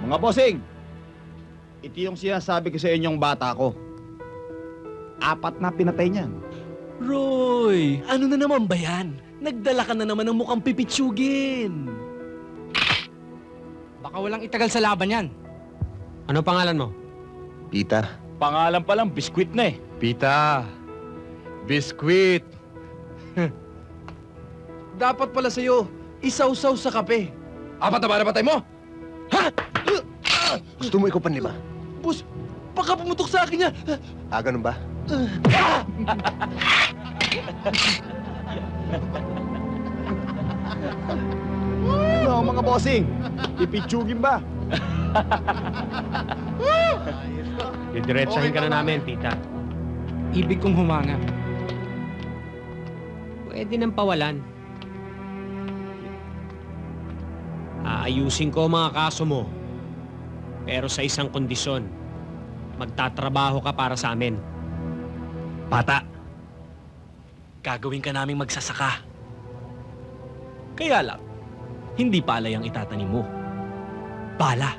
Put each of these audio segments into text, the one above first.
Mga bossing, ito yung sinasabi ko sa inyong bata ko. 4 na pinatay niyan. Roy, ano na naman ba yan? Nagdala ka na naman ng mukhang pipitsugin. Baka walang itagal sa laban yan. Ano pangalan mo? Pita. Pangalan pa lang, biskwit na eh. Pita. Biskwit. Dapat pala sa'yo, isaw-saw sa kape. 4 na ba napatay mo? Gusto mo ikaw panlima? Boss, baka pumutok sa akin niya. Ganun ba? Ano mga bossing? Pipitsugin ba? Didiretsahin ka na namin, tita. Ibig kong humanga. Pwede nang pawalan. Aayusin ko ang mga kaso mo. Pero sa isang kondisyon. Magtatrabaho ka para sa amin. Bata, gagawin ka naming magsasaka. Kaya lang, hindi palay ang itatanim mo. Bala.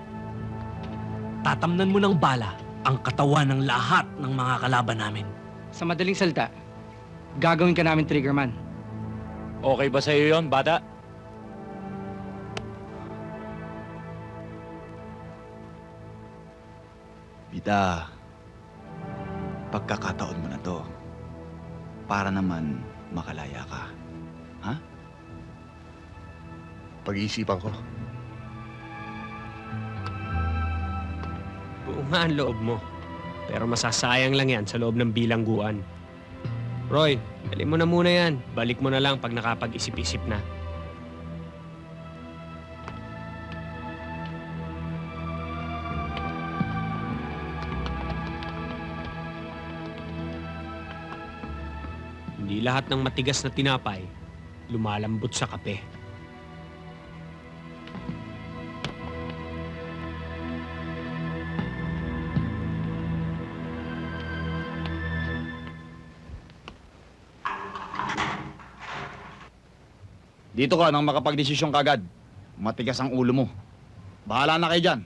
Tatamnan mo ng bala ang katawan ng lahat ng mga kalaban namin. Sa madaling salita, gagawin ka namin triggerman. Okay ba sa'yo yon, bata? Pita, pagkakataon mo na to. Para naman makalaya ka. Ha? Pag-iisipan ko. Buo nga ang loob mo. Pero masasayang lang yan sa loob ng bilangguan. Roy, dali mo na muna yan. Balik mo na lang pag nakapag-isip-isip na. Hindi lahat ng matigas na tinapay lumalambot sa kape. Dito ka nang makapagdesisyon kagad. Matigas ang ulo mo. Bahala na kayo dyan.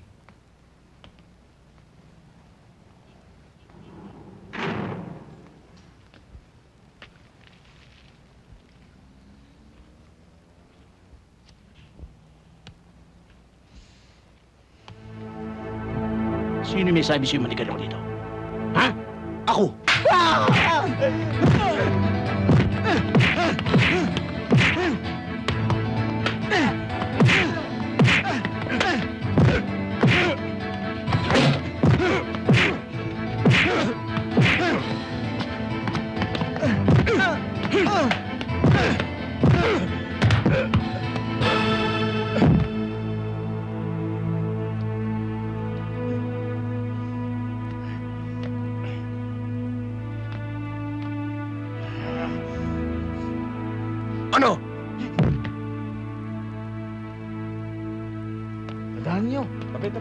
Sino may sabi sa'yo manigalang dito? Ha? Ako! Ano? Tandaan niyo. Tabi.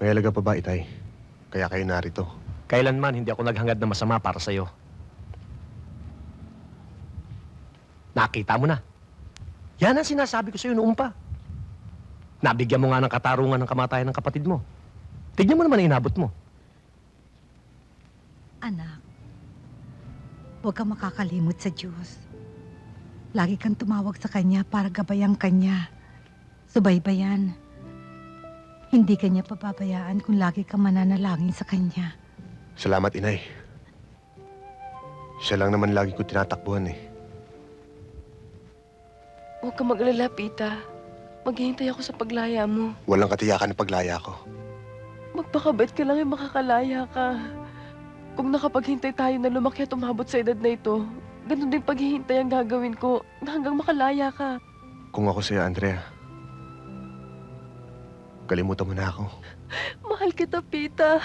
May halaga pa ba, Itay? Kaya kayo narito. Kailanman hindi ako naghangad na masama para sa'yo. Nakita mo na. Yan ang sinasabi ko sa'yo noon pa. Nabigyan mo nga ng katarungan ng kamatayan ng kapatid mo. Tignan mo naman ang inabot mo. Anak, huwag kang makakalimot sa Diyos. Lagi kang tumawag sa Kanya para gabayan Kanya. Subaybayan. Hindi Kanya pababayaan kung lagi kang mananalangin sa Kanya. Salamat, Inay. Siya lang naman lagi ko tinatakbuhan eh. Huwag ka mag-alala, Pita. Maghihintay ako sa paglaya mo. Walang katiyakan ng paglaya ko. Magpakabait ka lang yung makakalaya ka. Kung nakapaghintay tayo na lumaki at umabot sa edad na ito, ganun din paghihintay ang gagawin ko na hanggang makalaya ka. Kung ako sa'yo, Andrea, kalimutan mo na ako. Mahal kita, Pita.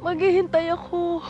Maghihintay ako.